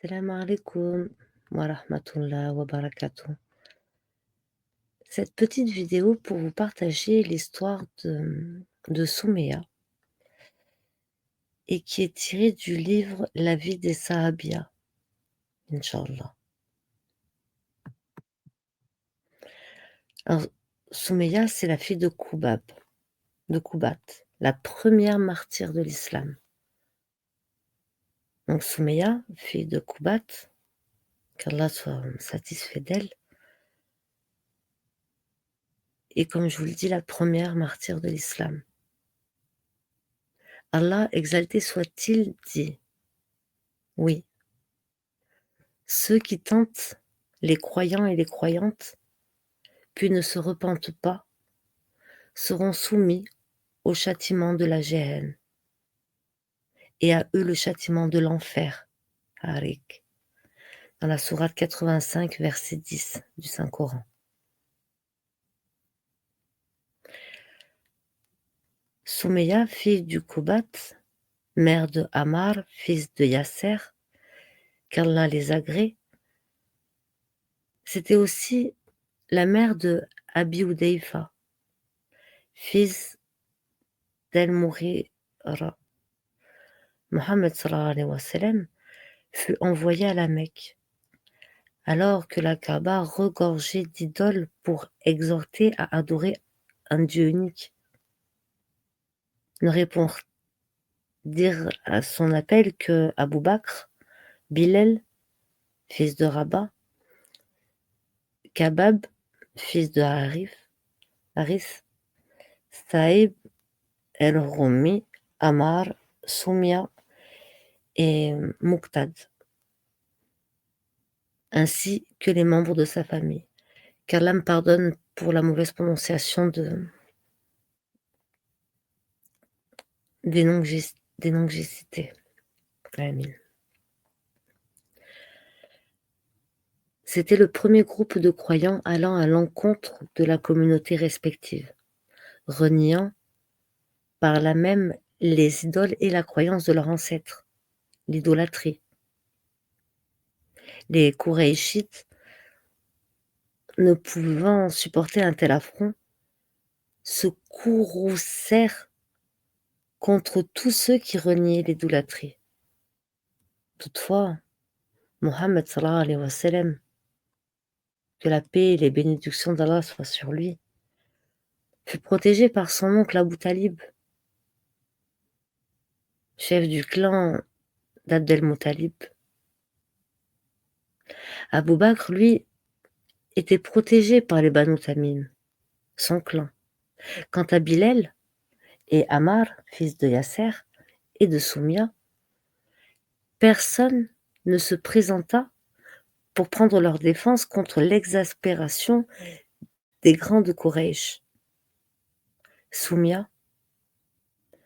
Salam alaikum wa rahmatullah wa barakatuh. Cette petite vidéo pour vous partager l'histoire de Soumeya et qui est tirée du livre La vie des Sahabias, Inch'Allah. Alors, Soumeya, c'est la fille de Koubat, la première martyre de l'islam. Donc Soumeya, fille de Koubat, qu'Allah soit satisfait d'elle, et comme je vous le dis, la première martyre de l'islam. Allah, exalté soit-il, dit: oui, ceux qui tentent les croyants et les croyantes, puis ne se repentent pas, seront soumis au châtiment de la géhenne, et à eux le châtiment de l'enfer, Harik, dans la sourate 85, verset 10 du Saint-Coran. Soumeya, fille du Koubat, mère de Ammar, fils de Yasser, qu'Allah les agrée, c'était aussi la mère de Abi Hudayfa, fils d'El-Mourira. Mohammed sallallahu alayhi wa sallam fut envoyé à la Mecque, alors que la Kaaba regorgeait d'idoles pour exhorter à adorer un Dieu unique. Ne répondirent à son appel que Abu Bakr, Bilal, fils de Rabah, Kabab, fils de Harith, Saïb el-Rumi, Ammar, Soumia et Muqtad, ainsi que les membres de sa famille. Qu'Allah me pardonne pour la mauvaise prononciation des noms que j'ai cités. Amin. C'était le premier groupe de croyants allant à l'encontre de la communauté respective, reniant par là même les idoles et la croyance de leurs ancêtres, l'idolâtrie. Les Kouraïchites, ne pouvant supporter un tel affront, se courroucèrent contre tous ceux qui reniaient l'idolâtrie. Toutefois, Mohammed sallallahu alayhi wa sallam, que la paix et les bénédictions d'Allah soient sur lui, fut protégé par son oncle Abu Talib, chef du clan d'Abd el-Muttalib. Abu Bakr, lui, était protégé par les Banu Tamim, son clan. Quant à Bilal et Ammar, fils de Yasser et de Soumia, personne ne se présenta pour prendre leur défense contre l'exaspération des grands de Quraysh. Soumia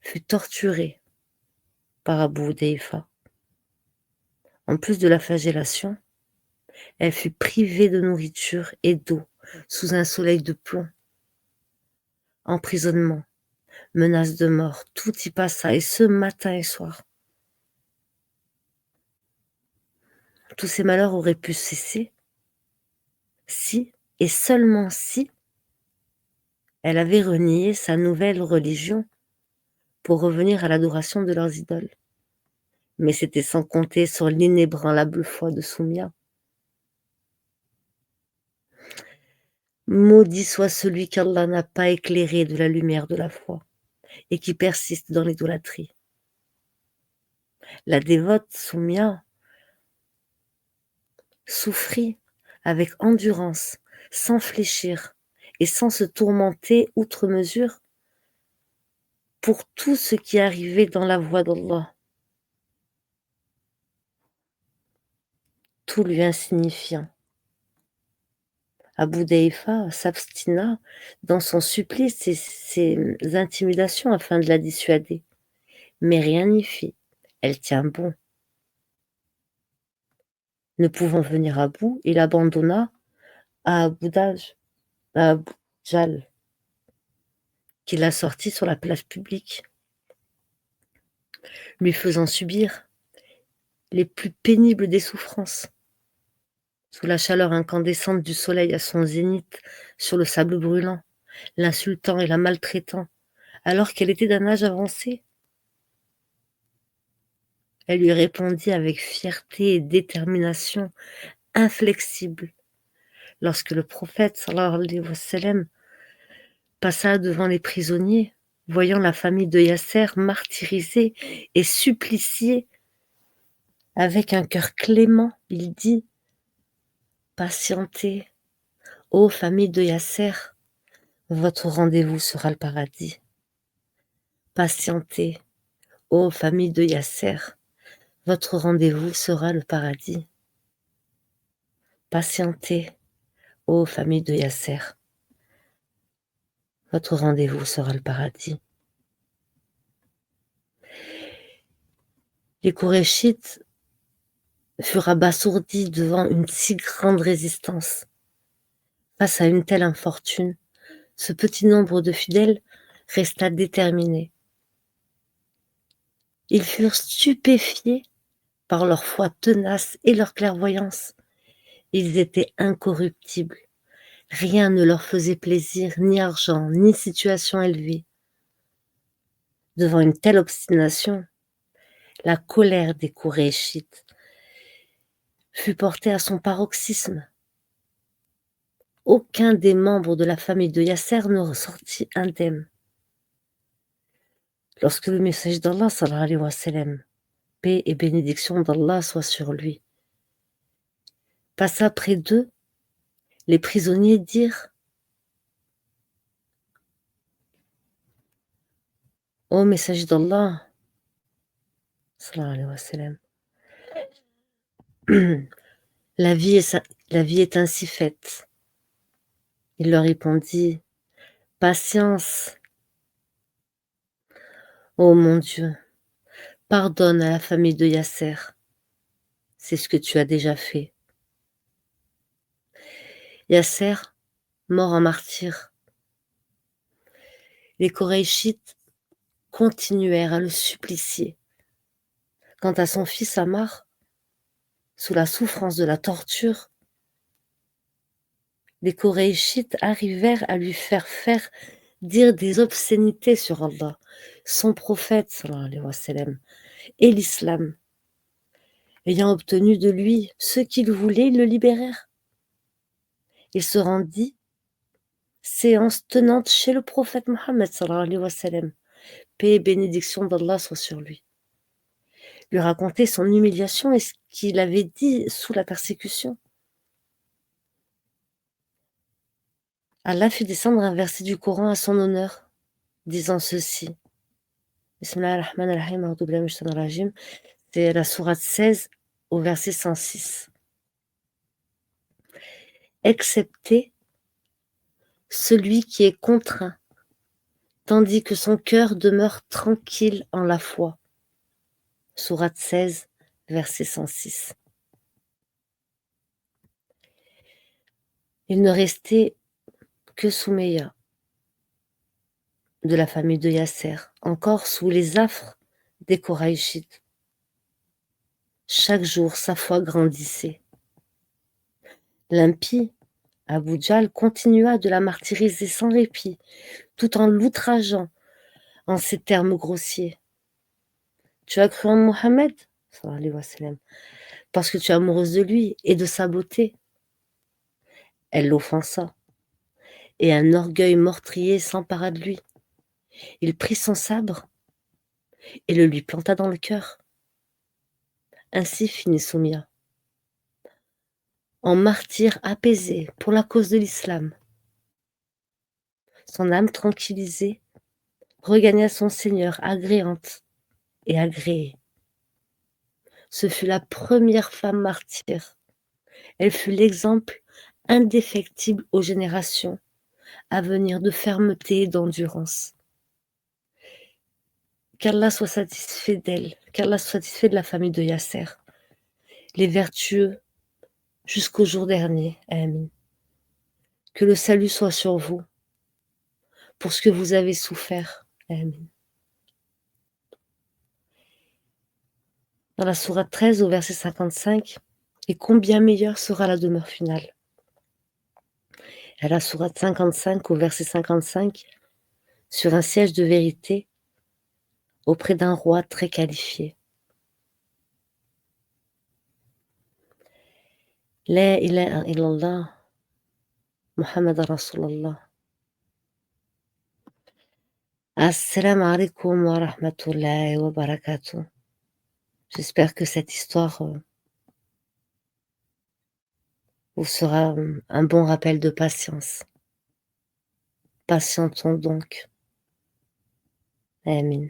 fut torturée par Abu Hudayfa. En plus de la flagellation, elle fut privée de nourriture et d'eau sous un soleil de plomb. Emprisonnement, menace de mort, tout y passa, et ce matin et soir. Tous ces malheurs auraient pu cesser si, et seulement si, elle avait renié sa nouvelle religion pour revenir à l'adoration de leurs idoles. Mais c'était sans compter sur l'inébranlable foi de Soumia. Maudit soit celui qu'Allah n'a pas éclairé de la lumière de la foi et qui persiste dans l'idolâtrie. La dévote Soumia souffrit avec endurance, sans fléchir et sans se tourmenter outre mesure pour tout ce qui arrivait dans la voie d'Allah, tout lui insignifiant. Abu Hudayfa s'abstina dans son supplice et ses intimidations afin de la dissuader. Mais rien n'y fit. Elle tient bon. Ne pouvant venir à bout, il abandonna à Abu Jahl, qui la sortit sur la place publique, lui faisant subir les plus pénibles des souffrances, sous la chaleur incandescente du soleil à son zénith, sur le sable brûlant, l'insultant et la maltraitant, alors qu'elle était d'un âge avancé. Elle lui répondit avec fierté et détermination inflexible lorsque le prophète sallallahu alayhi wa sallam passa devant les prisonniers, voyant la famille de Yasser martyrisée et suppliciée. Avec un cœur clément, il dit: patientez, ô famille de Yasser, votre rendez-vous sera le paradis. Patientez, ô famille de Yasser, votre rendez-vous sera le paradis. Patientez, ô famille de Yasser, votre rendez-vous sera le paradis. Les Qurayshites furent abasourdis devant une si grande résistance. Face à une telle infortune, ce petit nombre de fidèles resta déterminé. Ils furent stupéfiés par leur foi tenace et leur clairvoyance. Ils étaient incorruptibles. Rien ne leur faisait plaisir, ni argent, ni situation élevée. Devant une telle obstination, la colère des Qurayshites fut portée à son paroxysme. Aucun des membres de la famille de Yasser ne ressortit indemne. Lorsque le messager d'Allah, sallallahu alayhi wa sallam, paix et bénédiction d'Allah soient sur lui, passa près d'eux, les prisonniers dirent: ô messager d'Allah, sallallahu alayhi wa sallam, la vie est ainsi faite. Il leur répondit: patience, ô mon Dieu, pardonne à la famille de Yasser, c'est ce que tu as déjà fait. Yasser, mort en martyr. Les Qurayshites continuèrent à le supplicier. Quant à son fils Ammar, sous la souffrance de la torture, les Qurayshites arrivèrent à lui faire dire des obscénités sur Allah, son prophète, sallallahu alayhi wa sallam, et l'islam. Ayant obtenu de lui ce qu'il voulait, ils le libérèrent. Il se rendit séance tenante chez le prophète Mohammed, sallallahu alayhi wa sallam, paix et bénédiction d'Allah soit sur lui. Lui raconter son humiliation et ce qu'il avait dit sous la persécution. Allah fit descendre un verset du Coran à son honneur, disant ceci. Bismillah ar-Rahman ar-Rahim, a'udhu billahi minash shaitanir rajim. C'est la sourate 16 au verset 106. Excepté celui qui est contraint, tandis que son cœur demeure tranquille en la foi. Sourate 16, verset 106. Il ne restait que Soumeya, de la famille de Yasser, encore sous les affres des Qurayshites. Chaque jour, sa foi grandissait. L'impie, Abu Jahl, continua de la martyriser sans répit, tout en l'outrageant en ces termes grossiers. Tu as cru en Mohammed, sallallahu alayhi wa sallam, parce que tu es amoureuse de lui et de sa beauté. Elle l'offensa, et un orgueil meurtrier s'empara de lui. Il prit son sabre et le lui planta dans le cœur. Ainsi finit Soumia, en martyr apaisé pour la cause de l'islam. Son âme tranquillisée regagna son Seigneur agréante et agréée. Ce fut la première femme martyre. Elle fut l'exemple indéfectible aux générations à venir de fermeté et d'endurance. Qu'Allah soit satisfait d'elle, qu'Allah soit satisfait de la famille de Yasser, les vertueux jusqu'au jour dernier. Amin. Que le salut soit sur vous pour ce que vous avez souffert. Amin. dans la sourate 13 au verset 55: «Et combien meilleure sera la demeure finale». À la sourate 55 au verset 55: «Sur un siège de vérité auprès d'un roi très qualifié». La ilaha illallah Muhammadan Rasulullah. Assalamu alaikum wa rahmatullahi wa barakatuh. J'espère que cette histoire, vous sera, un bon rappel de patience. Patientons donc. Amin.